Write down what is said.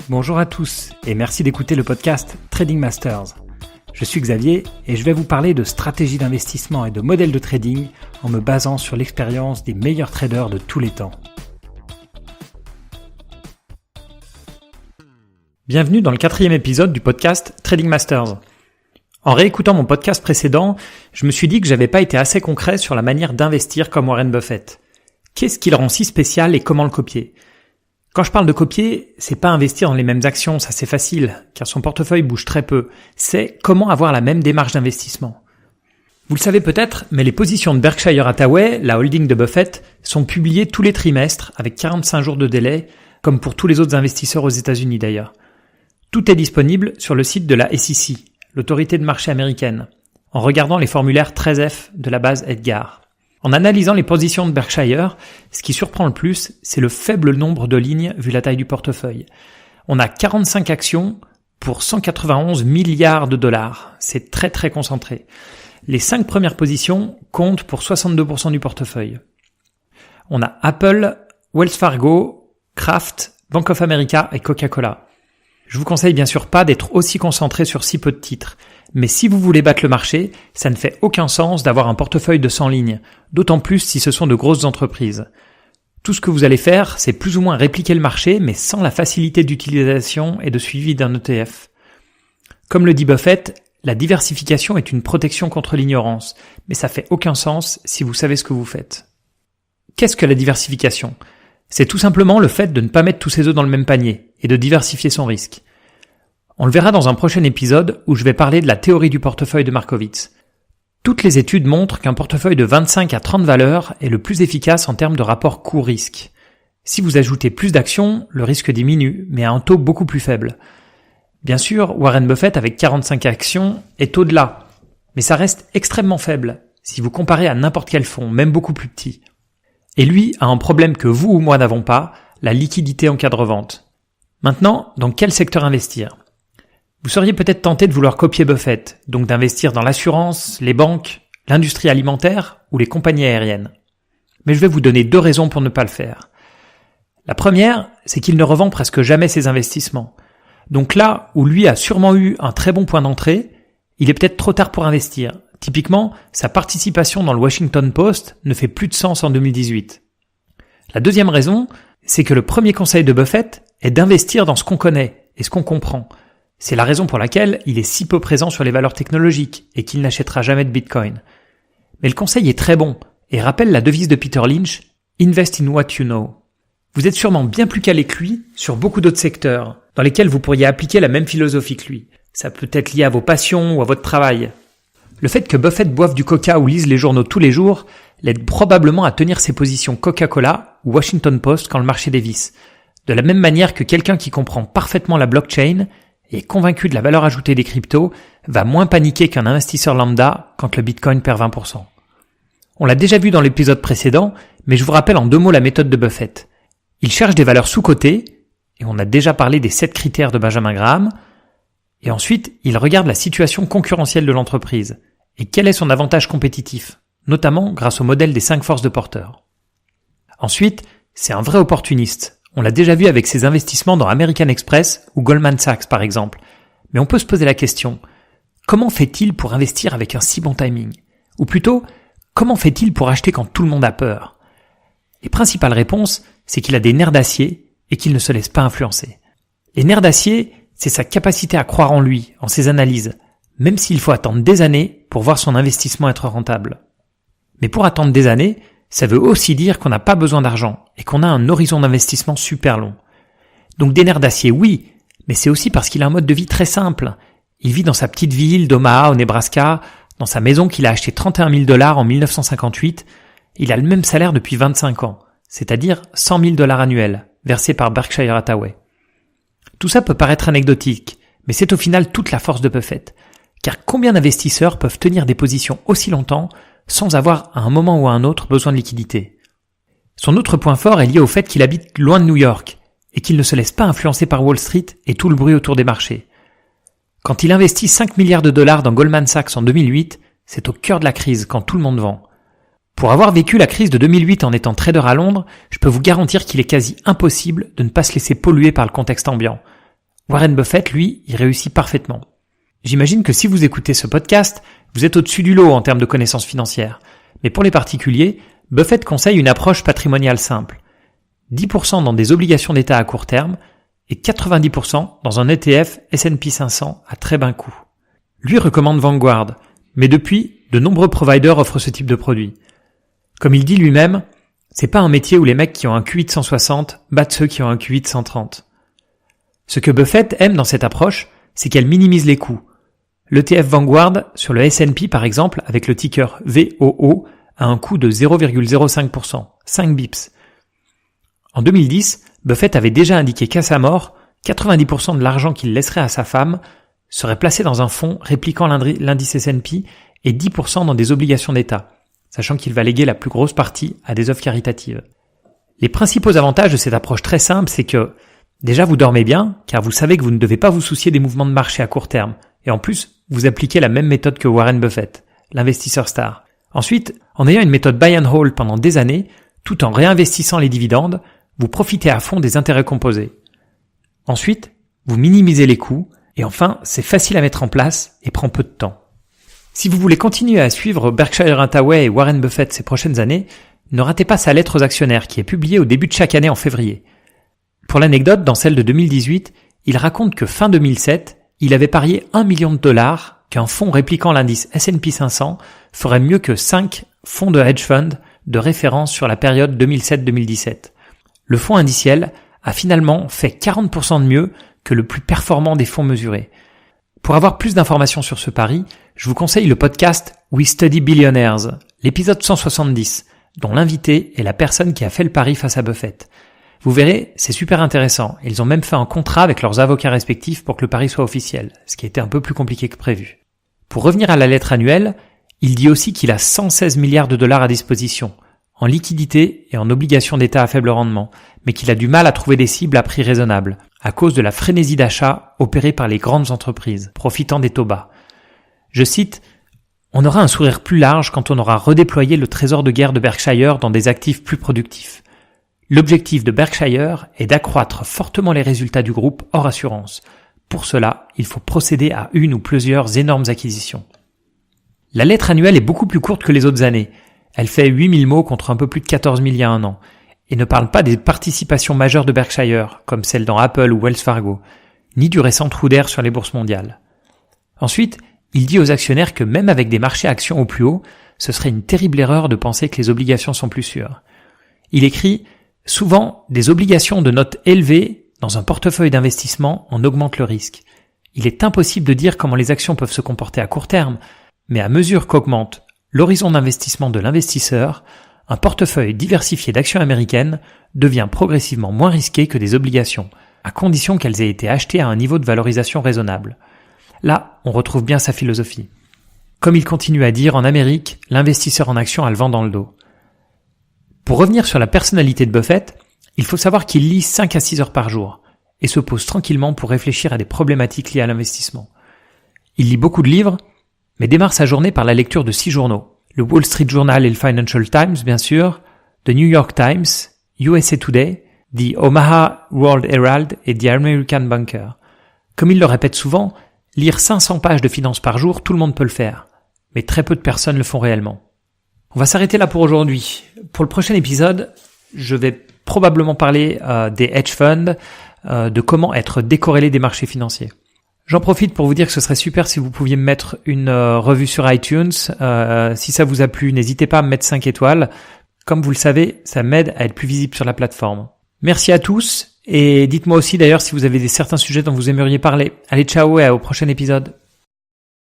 Bonjour à tous et merci d'écouter le podcast Trading Masters. Je suis Xavier et je vais vous parler de stratégie d'investissement et de modèles de trading en me basant sur l'expérience des meilleurs traders de tous les temps. Bienvenue dans le 4e épisode du podcast Trading Masters. En réécoutant mon podcast précédent, je me suis dit que j'avais pas été assez concret sur la manière d'investir comme Warren Buffett. Qu'est-ce qui le rend si spécial et comment le copier ? Quand je parle de copier, c'est pas investir dans les mêmes actions, ça c'est facile, car son portefeuille bouge très peu. C'est comment avoir la même démarche d'investissement. Vous le savez peut-être, mais les positions de Berkshire Hathaway, la holding de Buffett, sont publiées tous les trimestres avec 45 jours de délai, comme pour tous les autres investisseurs aux États-Unis d'ailleurs. Tout est disponible sur le site de la SEC, l'autorité de marché américaine, en regardant les formulaires 13F de la base Edgar. En analysant les positions de Berkshire, ce qui surprend le plus, c'est le faible nombre de lignes vu la taille du portefeuille. On a 45 actions pour 191 milliards de dollars. C'est très très concentré. Les 5 premières positions comptent pour 62% du portefeuille. On a Apple, Wells Fargo, Kraft, Bank of America et Coca-Cola. Je vous conseille bien sûr pas d'être aussi concentré sur si peu de titres. Mais si vous voulez battre le marché, ça ne fait aucun sens d'avoir un portefeuille de 100 lignes, d'autant plus si ce sont de grosses entreprises. Tout ce que vous allez faire, c'est plus ou moins répliquer le marché, mais sans la facilité d'utilisation et de suivi d'un ETF. Comme le dit Buffett, la diversification est une protection contre l'ignorance, mais ça fait aucun sens si vous savez ce que vous faites. Qu'est-ce que la diversification ? C'est tout simplement le fait de ne pas mettre tous ses œufs dans le même panier et de diversifier son risque. On le verra dans un prochain épisode où je vais parler de la théorie du portefeuille de Markowitz. Toutes les études montrent qu'un portefeuille de 25 à 30 valeurs est le plus efficace en termes de rapport coût-risque. Si vous ajoutez plus d'actions, le risque diminue, mais à un taux beaucoup plus faible. Bien sûr, Warren Buffett avec 45 actions est au-delà, mais ça reste extrêmement faible si vous comparez à n'importe quel fonds, même beaucoup plus petit. Et lui a un problème que vous ou moi n'avons pas, la liquidité en cas de revente. Maintenant, dans quel secteur investir ? Vous seriez peut-être tenté de vouloir copier Buffett, donc d'investir dans l'assurance, les banques, l'industrie alimentaire ou les compagnies aériennes. Mais je vais vous donner 2 raisons pour ne pas le faire. La première, c'est qu'il ne revend presque jamais ses investissements. Donc là où lui a sûrement eu un très bon point d'entrée, il est peut-être trop tard pour investir. Typiquement, sa participation dans le Washington Post ne fait plus de sens en 2018. La deuxième raison, c'est que le premier conseil de Buffett est d'investir dans ce qu'on connaît et ce qu'on comprend. C'est la raison pour laquelle il est si peu présent sur les valeurs technologiques et qu'il n'achètera jamais de Bitcoin. Mais le conseil est très bon et rappelle la devise de Peter Lynch, « Invest in what you know ». Vous êtes sûrement bien plus calé que lui sur beaucoup d'autres secteurs dans lesquels vous pourriez appliquer la même philosophie que lui. Ça peut être lié à vos passions ou à votre travail. Le fait que Buffett boive du coca ou lise les journaux tous les jours l'aide probablement à tenir ses positions Coca-Cola ou Washington Post quand le marché dévisse. De la même manière que quelqu'un qui comprend parfaitement la blockchain et convaincu de la valeur ajoutée des cryptos, va moins paniquer qu'un investisseur lambda quand le Bitcoin perd 20%. On l'a déjà vu dans l'épisode précédent, mais je vous rappelle en 2 mots la méthode de Buffett. Il cherche des valeurs sous-cotées, et on a déjà parlé des 7 critères de Benjamin Graham, et ensuite il regarde la situation concurrentielle de l'entreprise, et quel est son avantage compétitif, notamment grâce au modèle des 5 forces de porteurs. Ensuite, c'est un vrai opportuniste. On l'a déjà vu avec ses investissements dans American Express ou Goldman Sachs par exemple. Mais on peut se poser la question, comment fait-il pour investir avec un si bon timing ? Ou plutôt, comment fait-il pour acheter quand tout le monde a peur ? Les principales réponses, c'est qu'il a des nerfs d'acier et qu'il ne se laisse pas influencer. Les nerfs d'acier, c'est sa capacité à croire en lui, en ses analyses, même s'il faut attendre des années pour voir son investissement être rentable. Mais pour attendre des années, ça veut aussi dire qu'on n'a pas besoin d'argent et qu'on a un horizon d'investissement super long. Donc des nerfs d'acier, oui, mais c'est aussi parce qu'il a un mode de vie très simple. Il vit dans sa petite ville d'Omaha au Nebraska, dans sa maison qu'il a achetée $31 000 en 1958. Il a le même salaire depuis 25 ans, c'est-à-dire $100 000 annuels, versés par Berkshire Hathaway. Tout ça peut paraître anecdotique, mais c'est au final toute la force de Buffett. Car combien d'investisseurs peuvent tenir des positions aussi longtemps sans avoir à un moment ou à un autre besoin de liquidité ? Son autre point fort est lié au fait qu'il habite loin de New York et qu'il ne se laisse pas influencer par Wall Street et tout le bruit autour des marchés. Quand il investit $5 milliards dans Goldman Sachs en 2008, c'est au cœur de la crise quand tout le monde vend. Pour avoir vécu la crise de 2008 en étant trader à Londres, je peux vous garantir qu'il est quasi impossible de ne pas se laisser polluer par le contexte ambiant. Warren Buffett, lui, y réussit parfaitement. J'imagine que si vous écoutez ce podcast, vous êtes au-dessus du lot en termes de connaissances financières. Mais pour les particuliers, Buffett conseille une approche patrimoniale simple. 10% dans des obligations d'État à court terme et 90% dans un ETF S&P 500 à très bas coût. Lui recommande Vanguard, mais depuis, de nombreux providers offrent ce type de produit. Comme il dit lui-même, c'est pas un métier où les mecs qui ont un QI de 160 battent ceux qui ont un QI de 130. Ce que Buffett aime dans cette approche, c'est qu'elle minimise les coûts. L'ETF Vanguard sur le S&P par exemple, avec le ticker VOO, a un coût de 0,05%, 5 bips. En 2010, Buffett avait déjà indiqué qu'à sa mort, 90% de l'argent qu'il laisserait à sa femme serait placé dans un fonds répliquant l'indice S&P et 10% dans des obligations d'État, sachant qu'il va léguer la plus grosse partie à des œuvres caritatives. Les principaux avantages de cette approche très simple, c'est que déjà vous dormez bien, car vous savez que vous ne devez pas vous soucier des mouvements de marché à court terme, et en plus, vous appliquez la même méthode que Warren Buffett, l'investisseur star. Ensuite, en ayant une méthode buy and hold pendant des années, tout en réinvestissant les dividendes, vous profitez à fond des intérêts composés. Ensuite, vous minimisez les coûts, et enfin, c'est facile à mettre en place et prend peu de temps. Si vous voulez continuer à suivre Berkshire Hathaway et Warren Buffett ces prochaines années, ne ratez pas sa lettre aux actionnaires qui est publiée au début de chaque année en février. Pour l'anecdote, dans celle de 2018, il raconte que fin 2007, il avait parié $1 million qu'un fonds répliquant l'indice S&P 500 ferait mieux que 5 fonds de hedge fund de référence sur la période 2007-2017. Le fonds indiciel a finalement fait 40% de mieux que le plus performant des fonds mesurés. Pour avoir plus d'informations sur ce pari, je vous conseille le podcast We Study Billionaires, l'épisode 170, dont l'invité est la personne qui a fait le pari face à Buffett. Vous verrez, c'est super intéressant. Ils ont même fait un contrat avec leurs avocats respectifs pour que le pari soit officiel, ce qui était un peu plus compliqué que prévu. Pour revenir à la lettre annuelle, il dit aussi qu'il a 116 milliards de dollars à disposition, en liquidité et en obligations d'État à faible rendement, mais qu'il a du mal à trouver des cibles à prix raisonnable, à cause de la frénésie d'achat opérée par les grandes entreprises, profitant des taux bas. Je cite, « On aura un sourire plus large quand on aura redéployé le trésor de guerre de Berkshire dans des actifs plus productifs. L'objectif de Berkshire est d'accroître fortement les résultats du groupe hors assurance. Pour cela, il faut procéder à une ou plusieurs énormes acquisitions. » La lettre annuelle est beaucoup plus courte que les autres années. Elle fait 8000 mots contre un peu plus de 14 000 il y a un an, et ne parle pas des participations majeures de Berkshire, comme celles dans Apple ou Wells Fargo, ni du récent trou d'air sur les bourses mondiales. Ensuite, il dit aux actionnaires que même avec des marchés actions au plus haut, ce serait une terrible erreur de penser que les obligations sont plus sûres. Il écrit « Souvent, des obligations de notes élevées dans un portefeuille d'investissement en augmentent le risque. Il est impossible de dire comment les actions peuvent se comporter à court terme, mais à mesure qu'augmente l'horizon d'investissement de l'investisseur, un portefeuille diversifié d'actions américaines devient progressivement moins risqué que des obligations, à condition qu'elles aient été achetées à un niveau de valorisation raisonnable. » Là, on retrouve bien sa philosophie. Comme il continue à dire, en Amérique, l'investisseur en actions a le vent dans le dos. Pour revenir sur la personnalité de Buffett, il faut savoir qu'il lit 5 à 6 heures par jour et se pose tranquillement pour réfléchir à des problématiques liées à l'investissement. Il lit beaucoup de livres, mais démarre sa journée par la lecture de 6 journaux. Le Wall Street Journal et le Financial Times, bien sûr, The New York Times, USA Today, The Omaha World Herald et The American Banker. Comme il le répète souvent, lire 500 pages de finances par jour, tout le monde peut le faire, mais très peu de personnes le font réellement. On va s'arrêter là pour aujourd'hui. Pour le prochain épisode, je vais probablement parler des hedge funds, de comment être décorrélé des marchés financiers. J'en profite pour vous dire que ce serait super si vous pouviez me mettre une revue sur iTunes. Si ça vous a plu, n'hésitez pas à me mettre 5 étoiles. Comme vous le savez, ça m'aide à être plus visible sur la plateforme. Merci à tous et dites-moi aussi d'ailleurs si vous avez certains sujets dont vous aimeriez parler. Allez, ciao et au prochain épisode.